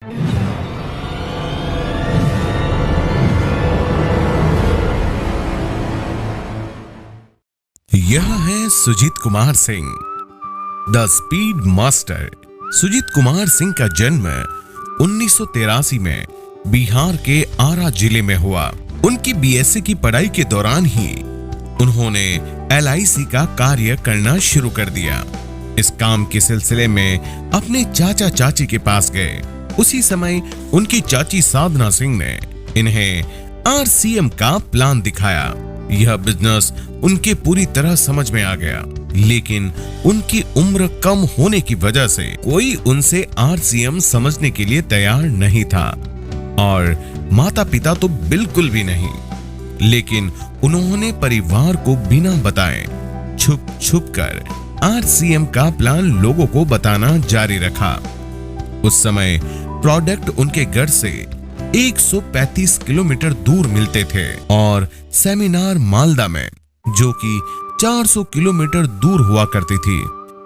यह है Sujeet Kumar Singh, the speed master. Sujeet Kumar Singh का जन्म 1983 में बिहार के आरा जिले में हुआ। उनकी बीएससी की पढ़ाई के दौरान ही उन्होंने एलआईसी का कार्य करना शुरू कर दिया। इस काम के सिलसिले में अपने चाचा चाची के पास गए। उसी समय उनकी चाची साधना सिंह ने इन्हें आरसीएम का प्लान दिखाया। यह बिजनेस उनके पूरी तरह समझ में आ गया, लेकिन उनकी उम्र कम होने की वजह से कोई उनसे आरसीएम समझने के लिए तैयार नहीं था और माता पिता तो बिल्कुल भी नहीं। लेकिन उन्होंने परिवार को बिना बताए छुप छुप कर आरसीएम का प्लान लोगों को बताना जारी रखा। उस समय प्रोडक्ट उनके घर से 135 किलोमीटर दूर मिलते थे और सेमिनार मालदा में, जो कि 400 किलोमीटर दूर हुआ करती थी।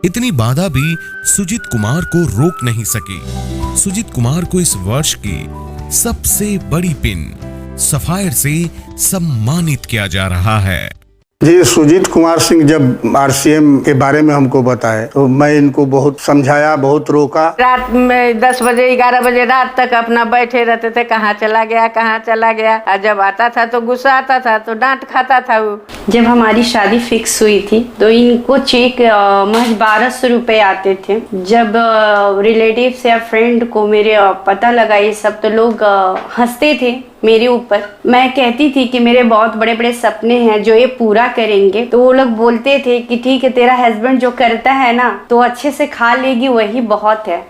इतनी बाधा भी सुजीत कुमार को रोक नहीं सकी। सुजीत कुमार को इस वर्ष की सबसे बड़ी पिन सफायर से सम्मानित किया जा रहा है। जी, सुजीत कुमार सिंह जब आरसीएम के बारे में हमको बताए तो मैं इनको बहुत समझाया, बहुत रोका। रात में 10 बजे 11 बजे रात तक अपना बैठे रहते थे, कहाँ चला गया कहाँ चला गया। और जब आता था तो गुस्सा आता था तो डांट खाता था वो। जब हमारी शादी फिक्स हुई थी तो इनको चेक महज 1200 रुपए आते थे। जब रिलेटिव्स या फ्रेंड को मेरे पता लगा ये सब, तो लोग हंसते थे मेरे ऊपर। मैं कहती थी कि मेरे बहुत बड़े बड़े सपने हैं जो ये पूरा करेंगे, तो वो लोग बोलते थे कि ठीक है, तेरा हस्बैंड जो करता है ना तो अच्छे से खा लेगी, वही बहुत है।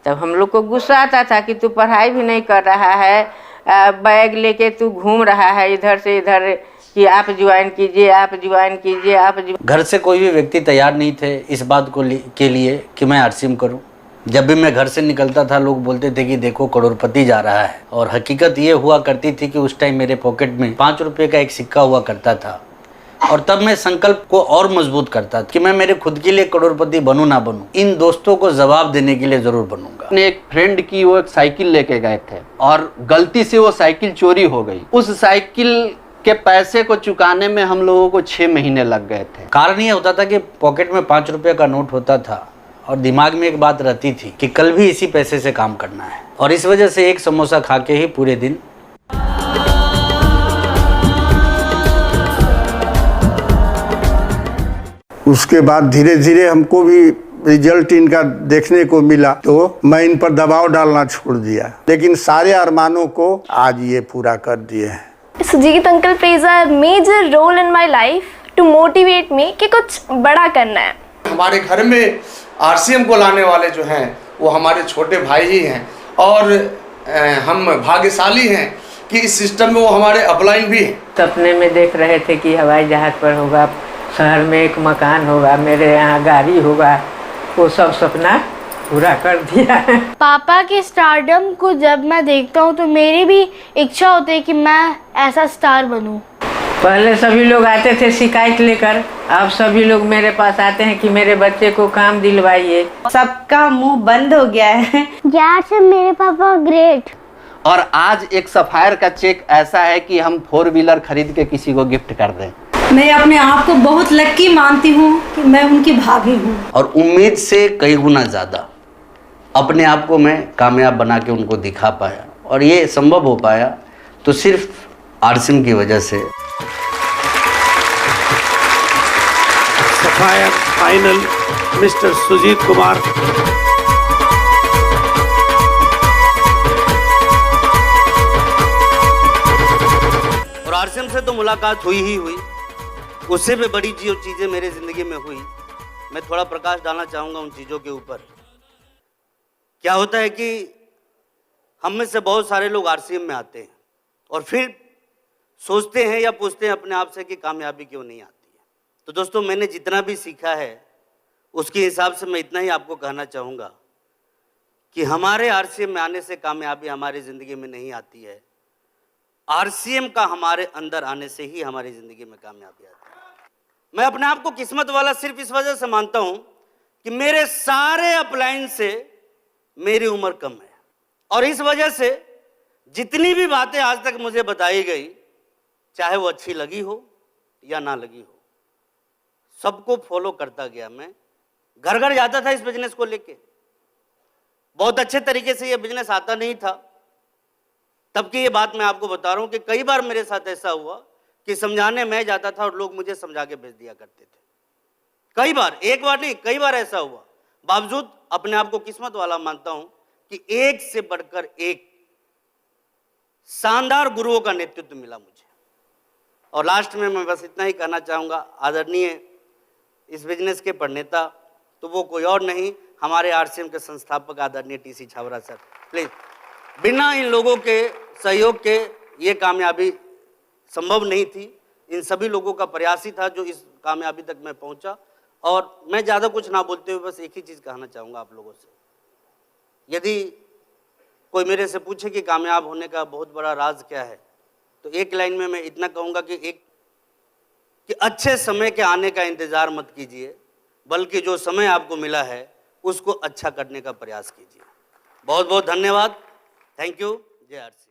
तब हम लोग को गुस्सा आता था कि तू पढ़ाई भी नहीं कर रहा है, बैग लेके तू घूम रहा है इधर से इधर, कि आप ज्वाइन कीजिए, आप ज्वाइन कीजिए, आप घर से कोई भी व्यक्ति तैयार नहीं थे इस बात को के लिए कि मैं आरसीएम करूं। जब भी मैं घर से निकलता था लोग बोलते थे कि देखो करोड़पति जा रहा है, और हकीकत ये हुआ करती थी कि उस टाइम मेरे पॉकेट में 5 रुपए का एक सिक्का हुआ करता था। और तब मैं संकल्प को और मजबूत करता कि मैं मेरे खुद के लिए करोड़पति बनूं ना बनूं, इन दोस्तों को जवाब देने के लिए जरूर बनूंगा। अपने एक फ्रेंड की वो एक साइकिल लेके गए थे और गलती से वो साइकिल चोरी हो गई। उस साइकिल के पैसे को चुकाने में हम लोगों को 6 महीने लग गए थे। कारण ये होता था कि पॉकेट में 5 रुपए का नोट होता था और दिमाग में एक बात रहती थी कि कल भी इसी पैसे से काम करना है, और इस वजह से एक समोसा खा के ही पूरे दिन। उसके बाद धीरे धीरे हमको भी रिजल्ट इनका देखने को मिला तो मैं इन पर दबाव डालना छोड़ दिया, लेकिन सारे अरमानों को आज ये पूरा कर दिए हैं। Sujeet uncle plays a major role in my life to motivate me कि कुछ बड़ा करना है। हमारे घर में आरसीएम को लाने वाले जो हैं वो हमारे छोटे भाई ही हैं, और हम भाग्यशाली हैं कि इस सिस्टम में वो हमारे अपलाइन भी हैं। सपने में देख रहे थे कि हवाई जहाज पर होगा, शहर में एक मकान होगा, मेरे यहाँ गाड़ी होगा, वो सब सपना पूरा कर दिया है। पापा के स्टारडम को जब मैं देखता हूँ तो मेरी भी इच्छा होती है कि मैं ऐसा स्टार बनूं। पहले सभी लोग आते थे शिकायत लेकर, अब सभी लोग मेरे पास आते हैं कि मेरे बच्चे को काम दिलवाइए। सबका मुंह बंद हो गया है। यार मेरे पापा ग्रेट। और आज एक सफायर का चेक ऐसा है कि हम 4 व्हीलर खरीद के किसी को गिफ्ट कर दें। मैं अपने आप को बहुत लकी मानती हूँ कि मैं उनकी भाभी हूँ, और उम्मीद से कई गुना ज़्यादा अपने आप को मैं कामयाब बना के उनको दिखा पाया, और ये संभव हो पाया तो सिर्फ आरसीएम की वजह से। Sapphire final mister Sujeet Kumar. और आरसीएम से तो मुलाकात हुई ही हुई, उससे भी बड़ी जो चीज़ें मेरे ज़िंदगी में हुई, मैं थोड़ा प्रकाश डालना चाहूँगा उन चीज़ों के ऊपर। क्या होता है कि हम में से बहुत सारे लोग आरसीएम में आते हैं और फिर सोचते हैं या पूछते हैं अपने आप से कि कामयाबी क्यों नहीं आती है। तो दोस्तों, मैंने जितना भी सीखा है उसके हिसाब से मैं इतना ही आपको कहना चाहूँगा कि हमारे आरसीएम में आने से कामयाबी हमारी ज़िंदगी में नहीं आती है, आरसीएम का हमारे अंदर आने से ही हमारी ज़िंदगी में कामयाबी आती है। मैं अपने आप को किस्मत वाला सिर्फ इस वजह से मानता हूँ कि मेरे सारे अपलाइन से मेरी उम्र कम है, और इस वजह से जितनी भी बातें आज तक मुझे बताई गई, चाहे वो अच्छी लगी हो या ना लगी हो, सबको फॉलो करता गया। मैं घर घर जाता था इस बिजनेस को लेके। बहुत अच्छे तरीके से ये बिजनेस आता नहीं था तब की ये बात मैं आपको बता रहा हूं कि कई बार मेरे साथ ऐसा हुआ कि समझाने मैं जाता था और लोग मुझे समझा के भेज दिया करते थे। कई बार, एक बार नहीं, कई बार ऐसा हुआ। बावजूद अपने आप को किस्मत वाला मानता हूं कि एक से बढ़कर एक शानदार गुरुओं का नेतृत्व मिला मुझे। और लास्ट में मैं बस इतना ही कहना चाहूँगा, आदरणीय इस बिजनेस के प्रणेता तो वो कोई और नहीं, हमारे आरसीएम के संस्थापक आदरणीय टीसी छाबड़ा सर। प्लीज, बिना इन लोगों के सहयोग के ये कामयाबी संभव नहीं थी। इन सभी लोगों का प्रयास ही था जो इस कामयाबी तक मैं पहुंचा। और मैं ज़्यादा कुछ ना बोलते हुए बस एक ही चीज़ कहना चाहूँगा आप लोगों से, यदि कोई मेरे से पूछे कि कामयाब होने का बहुत बड़ा राज क्या है, तो एक लाइन में मैं इतना कहूँगा कि अच्छे समय के आने का इंतज़ार मत कीजिए, बल्कि जो समय आपको मिला है उसको अच्छा करने का प्रयास कीजिए। बहुत बहुत धन्यवाद। Thank you. जय आरसी।